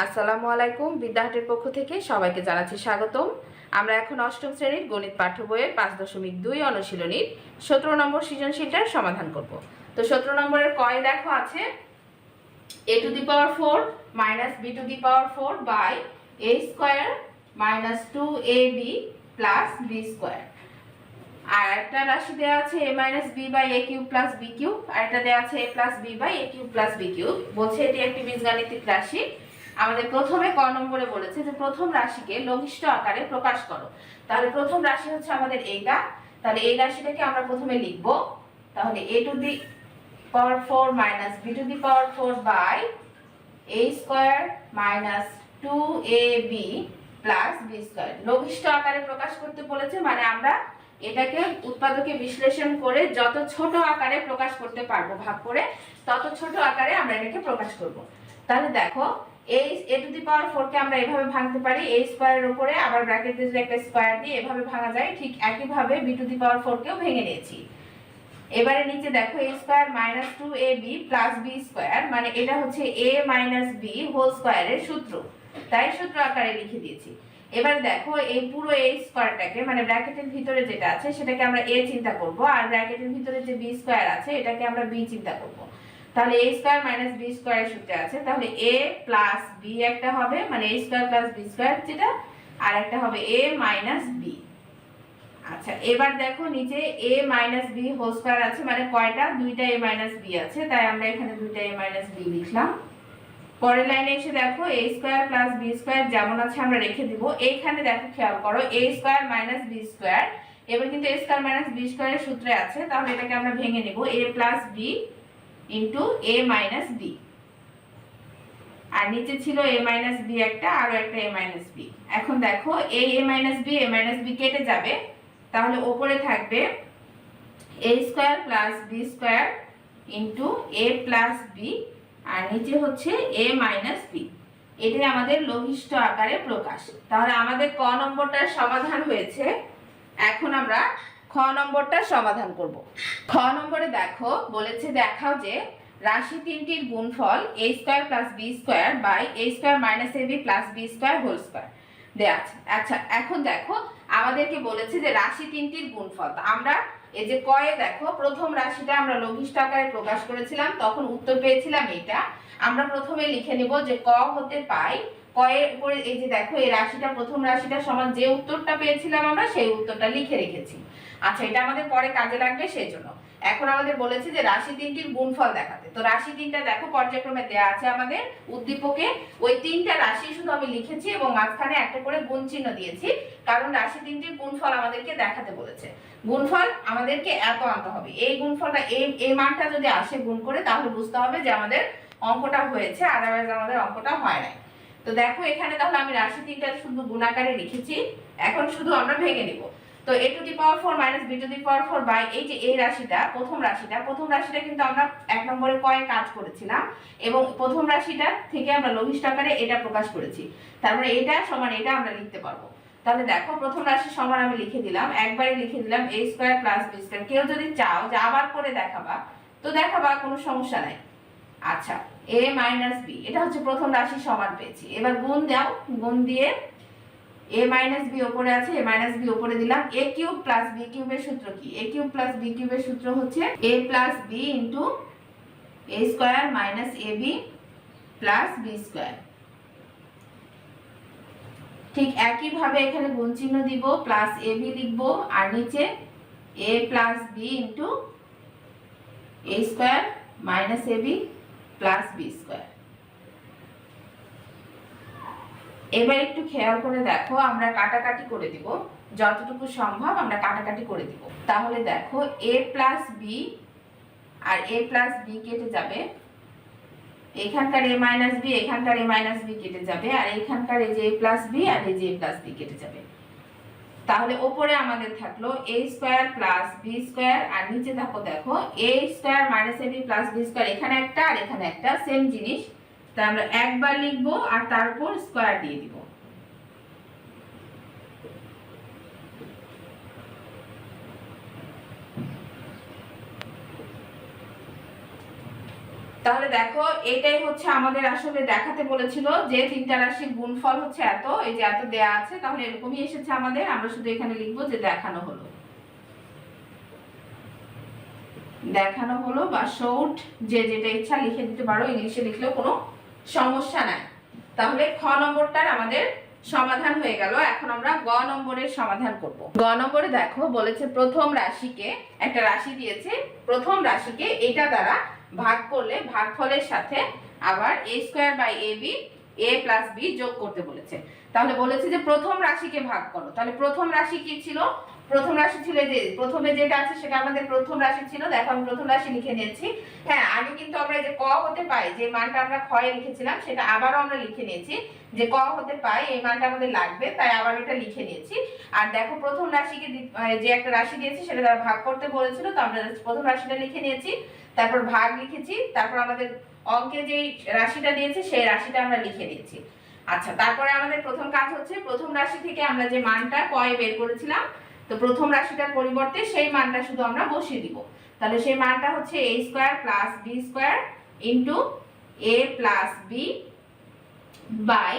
আসসালামু আলাইকুম। বিদ্যাহাটের পক্ষ থেকে সবাইকে জানাচ্ছি স্বাগতম। আমরা এখন অষ্টম শ্রেণীর গণিত পাঠ্য বইয়ের 5.2 অনুশীলনীর 17 নম্বর সৃজনশীলটার সমাধান করব। তো 17 নম্বরের কয়ে দেখো আছে a to the power 4 minus b to the power 4 by a square minus 2ab plus b square। আর একটা রাশি দেওয়া আছে a minus b by a cube plus b cube, আর একটা দেওয়া আছে a plus b by a cube plus b cube। বলছে এটি একটি বীজগাণিতিক রাশি। আমাদের প্রথমে ক নম্বরে বলেছে যে প্রথম রাশিকে লঘিষ্ঠ আকারে প্রকাশ করো। তাহলে প্রথম রাশি হচ্ছে আমাদের এইটা। তাহলে এই রাশিটাকে আমরা প্রথমে লিখব। তাহলে a to the power 4 minus b to the power 4 by a square minus 2ab plus b square। লঘিষ্ঠ আকারে প্রকাশ করতে বলেছে, মানে আমরা এটাকে উৎপাদকে বিশ্লেষণ করে যত ছোট আকারে প্রকাশ করতে পারবো ভাগ করে, তত ছোট আকারে আমরা এটাকে প্রকাশ করব। তাহলে দেখো a to the power 4 কে আমরা এভাবে ভাঙতে পারি, a স্কয়ারের উপরে আবার ব্র্যাকেটে যদি একটা স্কয়ার দিয়ে এভাবে ভাঙা যায়, ঠিক একই ভাবে b to the power 4 কেও ভেঙে নিয়েছি। এবারে নিচে দেখো a square minus 2ab plus b square, মানে এটা হচ্ছে a minus b হোল স্কয়ারের সূত্র, তাই সূত্র আকারে লিখে দিয়েছি। এবার দেখো এই পুরো a স্কয়ারটাকে, মানে ব্র্যাকেটের ভিতরে যেটা আছে সেটাকে আমরা a চিন্তা করব, আর ব্র্যাকেটের ভিতরে যে b স্কয়ার আছে এটাকে আমরা b চিন্তা করব। তাহলে a স্কয়ার মাইনাস b স্কয়ারের সূত্রে আছে, তাহলে a প্লাস b একটা হবে, মানে a square plus b square যেটা, আর একটা হবে a মাইনাস b। আচ্ছা, এবার দেখো নিচে a minus b whole square আছে, মানে কয়টা, দুইটা a মাইনাস b আছে, তাই আমরা এখানে দুইটা a মাইনাস b লিখলাম। পরের লাইনে এসে দেখো a square plus b square যেমন আছে আমরা রেখে দিব। এইখানে দেখো খেয়াল করো a square minus b square, এবার কিন্তু a স্কয়ার মাইনাস b স্কয়ারের সূত্রে আছে, তাহলে এটাকে আমরা ভেঙে নেব a plus b into a minus b, আর নিচে ছিল a মাইনাস b একটা, আরো একটা a মাইনাস b। এখন দেখো এই a মাইনাস b কেটে যাবে, তাহলে উপরে থাকবে a square plus b square into a plus b, আর নিচে হচ্ছে a মাইনাস b। এটাই আমাদের লঘিষ্ঠ আকারে প্রকাশ। তাহলে আমাদের ক নম্বরটার সমাধান হয়েছে। এখন আমরা খ নম্বরটা সমাধান করব। খ নম্বরে দেখো বলেছে দেখাও যে রাশি তিনটির গুণফল a square plus b square by a square minus ab plus b square whole square দেয়া আছে। আচ্ছা, এখন দেখো আমাদেরকে বলেছে যে রাশি তিনটির গুণফল। আমরা এই যে কয়ে দেখো প্রথম রাশিটা আমরা লঘিষ্ঠ আকারে প্রকাশ করেছিলাম, তখন উত্তর পেয়েছিলাম এটা। আমরা প্রথমে লিখে নিব যে ক হতে পাই, কয়ের উপরে এই যে দেখো এই রাশিটা, প্রথম রাশিটা সমান যে উত্তরটা পেয়েছিলাম আমরা সেই উত্তরটা লিখে রেখেছি। আচ্ছা, এটা আমাদের পরে কাজে লাগবে, সেই জন্য এখন আমাদের বলেছে যে রাশি তিনটির গুণফল দেখাতে। তো রাশি তিনটা দেখো পর্যায়ক্রমে দেয়া আছে আমাদের উদ্দীপকে, ওই তিনটা রাশি শুধু আমি লিখেছি এবং মাঝখানে একটা করে গুণ চিহ্ন দিয়েছি, কারণ রাশি তিনটির গুণফল আমাদেরকে দেখাতে বলেছে। গুণফল আমাদেরকে এত আনতে হবে, এই গুণফলটা এই মানটা যদি আসে গুণ করে, তাহলে বুঝতে হবে যে আমাদের অঙ্কটা হয়েছে, আদারওয়াইজ আমাদের অঙ্কটা হয় নাই। তো দেখো এখানে তাহলে আমি রাশি তিনটা শুধু গুণাকারে লিখেছি, এখন শুধু আমরা ভেঙে নিব। তো a to the power 4 minus b to the power 4 by এই যে এই রাশিটা, প্রথম রাশিটা কিন্তু আমরা এক নম্বরে কয়ে কাজ করেছিলাম, এবং প্রথম রাশিটা থেকে আমরা লঘিষ্ঠ আকারে এটা প্রকাশ করেছি। তারপরে এটা সমান এটা আমরা লিখতে পারবো। তাহলে দেখো প্রথম রাশি সমান আমি লিখে দিলাম, একবারে লিখে দিলাম a square plus b square. কেউ যদি চাও যে আবার করে দেখাবা তো দেখাবা, কোনো সমস্যা নাই। আচ্ছা, a মাইনাস b এটা হচ্ছে প্রথম রাশি সমান পেয়েছি। এবার গুণ দাও, গুণ দিয়ে a মাইনাস b উপরে আছে, a মাইনাস b উপরে দিলাম। a কিউব প্লাস b কিউবের সূত্র কি? a কিউব প্লাস b কিউবের সূত্র হচ্ছে a plus b into a square minus ab plus b square. ঠিক একই ভাবে এখানে গুণ চিহ্ন দিব, প্লাস ab লিখব, আর নিচে a plus b into a square minus ab plus b square. এবার একটু খেয়াল করে দেখো, আমরা কাটাকাটি করে দিব, যতটুকু সম্ভব আমরা কাটাকাটি করে দিব। তাহলে দেখো a প্লাস b আর a প্লাস b কেটে যাবে, এখানকার a মাইনাস b এখানকার a মাইনাস b কেটে যাবে, আর এখানকার এই যে a প্লাস b আর এই যে a প্লাস b কেটে যাবে। তাহলে উপরে আমাদের থাকলো a square plus b square, আর নিচে দেখো a square minus ab plus b square, এখানে একটা আর এখানে একটা সেম জিনিস, তাই আমরা একবার লিখবো আর তারপর স্কয়ার দিয়ে দিব। তাহলে দেখো এটাই হচ্ছে আমাদের আসলে দেখাতে বলেছিল যে তিনটা রাশির গুণফল হচ্ছে এত, এই যে এত দেয়া আছে, তাহলে এরকমই এসেছে আমাদের। আমরা শুধু এখানে লিখবো যে দেখানো হলো, দেখানো হলো বা শোড, যে যেটা ইচ্ছা লিখে দিতে পারো, ইংলিশে লিখলেও কোনো সমস্যা নাই। তাহলে খ নম্বরটার আমাদের সমাধান হয়ে গেল। এখন আমরা গ নম্বরের সমাধান করব। গ নম্বরে দেখো বলেছে প্রথম রাশিকে, একটা রাশি দিয়েছে, প্রথম রাশিকে এটা দ্বারা ভাগ করলে ভাগফলের সাথে আবার a square by ab a plus b যোগ করতে বলেছে। তাহলে বলেছে যে প্রথম রাশিকে ভাগ করো। তাহলে প্রথম রাশি কি ছিল? প্রথম রাশি ছিল যে প্রথমে যেটা আছে সেটা আমাদের প্রথম রাশি ছিল। দেখো আমি প্রথম রাশি লিখে নিয়েছি। হ্যাঁ, আগে কিন্তু আমরা যে ক হতে পাই, যে মানটা আমরা ক্ষয়ে লিখেছিলাম সেটা আবারও আমরা লিখে নিয়েছি, যে ক হতে পাই এই মানটা আমাদের লাগবে, তাই আবার এটা লিখে নিয়েছি। আর দেখো প্রথম রাশিকে যে একটা রাশি দিয়েছি সেটা দ্বারা ভাগ করতে বলেছিল, তো আমরা প্রথম রাশিটা লিখে নিয়েছি, তারপর ভাগ লিখেছি, তারপর আমাদের অঙ্কে যে রাশিটা দিয়েছে সেই রাশিটা আমরা লিখে নিয়েছি। আচ্ছা, তারপরে আমাদের প্রথম কাজ হচ্ছে প্রথম রাশি থেকে আমরা যে মানটা কয়ে বের করেছিলাম, তো প্রথম রাশিটার পরিবর্তে সেই মানটা শুধু আমরা বসিয়ে দিব। তাহলে সেই মানটা হচ্ছে a square plus b square into a plus b by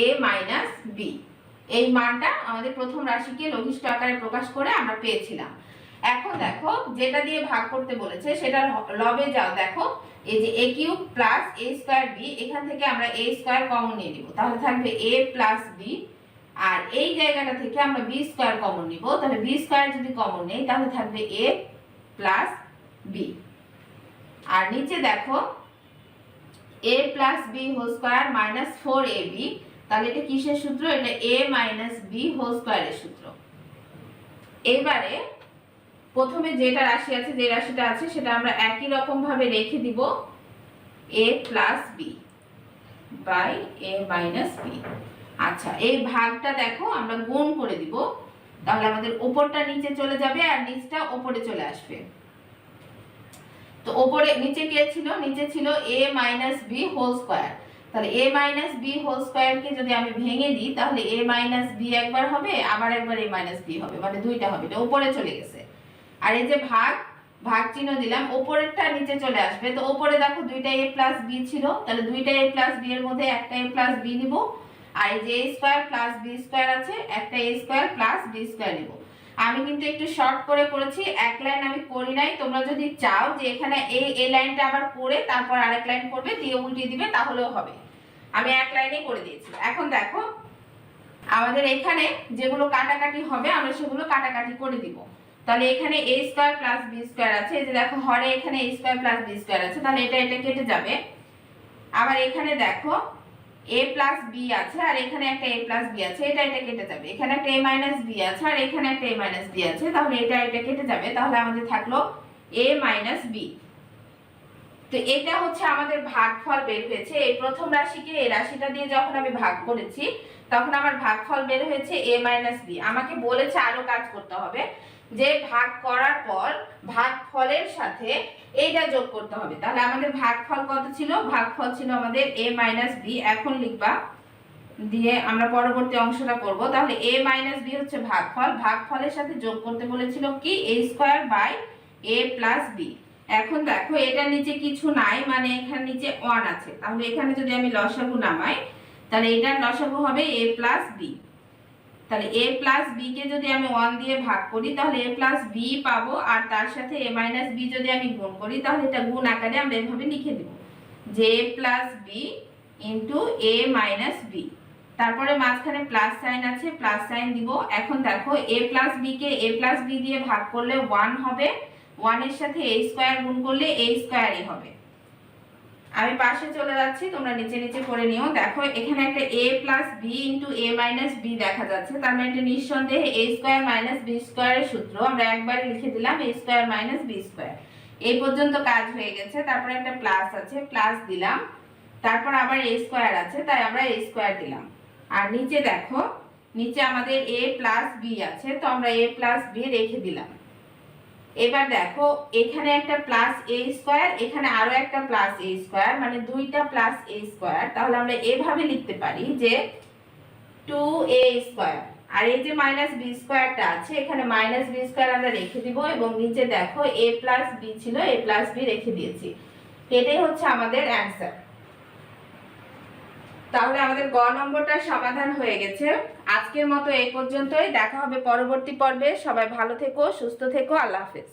a minus b। এই মানটা আমাদের প্রথম রাশিকে লঘিষ্ঠ আকারে প্রকাশ করে আমরা পেয়েছিলাম। এখন দেখো যেটা দিয়ে ভাগ করতে বলেছে সেটা লবে যাও, দেখো এই যে a cube plus a square b, এখান থেকে আমরা a স্কয়ার কমন নিয়ে নিব, তাহলে থাকবে a প্লাস b, আর এই জায়গাটা থেকে আমরা b স্কয়ার কমন নিব, তাহলে b স্কয়ার যদি কমন নেই তাহলে থাকবে a প্লাস b। আর নিচে দেখো a plus b whole square minus 4ab, তাহলে এটা কিসের সূত্র? এটা a মাইনাস b হোল স্কয়ারের সূত্র। এবারে প্রথমে যেটা রাশি আছে, যে রাশিটা আছে সেটা আমরা একই রকম ভাবে রেখে দিব, a plus b by a minus b। আচ্ছা, এই ভাগটা দেখো আমরা গুণ করে দিব, তাহলে আমাদের উপরটা নিচে চলে যাবে আর নিচটা উপরে চলে আসবে। তো উপরে নিচে কে ছিল? নিচে ছিল a minus b whole square. তাহলে a minus b whole square কে যদি আমি ভেঙে দিই তাহলে a মাইনাস b একবার হবে, আবার একবার a মাইনাস b হবে, মানে দুইটা হবে, এটা উপরে চলে গেছে। আর এই যে ভাগ, ভাগ চিহ্ন দিলাম, উপরেরটা নিচে চলে আসবে। তো উপরে দেখো দুইটা a প্লাস b ছিল, তাহলে দুইটা a প্লাস b এর মধ্যে একটা a প্লাস b নিব, আর এই যে a square plus b square আছে, একটা a square plus b square নিব। আমি কিন্তু একটু শর্ট করে করেছি, এক লাইন আমি করি নাই। তোমরা যদি চাও যে এখানে এই লাইনটা আবার পড়ে তারপর আরেক লাইন করবে, দিয়ে উল্টিয়ে দিবে, তাহলেও হবে। আমি এক লাইনে করে দিয়েছি। এখন দেখো আমাদের এখানে যেগুলো কাটাকাটি হবে আমরা সেগুলো কাটাকাটি করে দিব। তাহলে এখানে a square plus b square আছে, এই যে দেখো হরে এখানে a square plus b square আছে, তাহলে এটা কেটে যাবে। আবার এখানে দেখো a প্লাস b আছে আর এখানে একটা a প্লাস b আছে, এটা কেটে যাবে। এখানে একটা a মাইনাস b আছে আর এখানে একটা a মাইনাস b আছে, তাহলে এটা কেটে যাবে। তাহলে আমাদের থাকলো a মাইনাস b। তো এটা হচ্ছে আমাদের ভাগফল বের হয়েছে। এই প্রথম রাশিকে এই রাশিটা দিয়ে যখন আমি ভাগ করেছি তখন আমার ভাগফল বের হয়েছে a মাইনাস b। আমাকে বলেছে আরো কাজ করতে হবে, যে ভাগ করার পর ভাগফলের সাথে এইটা যোগ করতে হবে। তাহলে আমাদের ভাগফল কত ছিল? ভাগফল ছিল আমাদের a মাইনাস b। এখন লিখবা, দিয়ে আমরা পরবর্তী অংশটা করব। তাহলে a মাইনাস b হচ্ছে ভাগফল, ভাগফলের সাথে যোগ করতে বলেছিল কি a square by a plus b। এখন দেখো এটা নিচে কিছু নাই, মানে এখানে নিচে 1 আছে, তাহলে এখানে যদি আমি লসাগু নামাই তাহলে এটার লসাগু হবে a প্লাস b। তাহলে a প্লাস b কে যদি আমি 1 দিয়ে ভাগ করি তাহলে a প্লাস b পাবো, আর তার সাথে a মাইনাস b যদি আমি গুণ করি তাহলে এটা গুণ আকারে আমরা এভাবে লিখে দেব, যে a plus b into a minus b। তারপরে মাঝখানে প্লাস সাইন আছে, প্লাস সাইন দিব। এখন দেখো a plus b K a plus b দিয়ে ভাগ করলে 1 হবে, 1 এর সাথে a স্কয়ার গুণ করলে a স্কয়ারই হবে। আমি পাশে চলে যাচ্ছি, তোমরা নিচে নিচে করে নিও। দেখো এখানে একটা a plus b into a minus b দেখা যাচ্ছে, তার মানে এটা নিঃসন্দেহে a স্কয়ার মাইনাস b স্কয়ারের সূত্র। আমরা একবারে লিখে দিলাম a square minus b square. এই পর্যন্ত কাজ হয়ে গেছে। তারপরে একটা প্লাস আছে, প্লাস দিলাম, তারপর আবার a স্কয়ার আছে, তাই আমরা a স্কয়ার দিলাম। আর নিচে দেখো নিচে আমাদের a প্লাস b আছে, তো আমরা a প্লাস b রেখে দিলাম। এবার দেখো এখানে একটা প্লাস a স্কয়ার, এখানে আরো একটা প্লাস a স্কয়ার, মানে দুইটা প্লাস a স্কয়ার। তাহলে আমরা এভাবে লিখতে পারি যে 2a স্কয়ার। আর এই যে মাইনাস b স্কয়ারটা আছে, এখানে মাইনাস b স্কয়ার আমরা রেখে দিব, এবং নিচে দেখো a প্লাস b ছিল, a প্লাস b রেখে দিয়েছি। এটাই হচ্ছে আমাদের অ্যান্সার। তাহলে আমাদের গ নম্বরটার সমাধান হয়ে গেছে। আজকের মতো এই পর্যন্তই, দেখা হবে পরবর্তী পর্বে। সবাই ভালো থেকো, সুস্থ থেকো, আল্লাহ হাফেজ।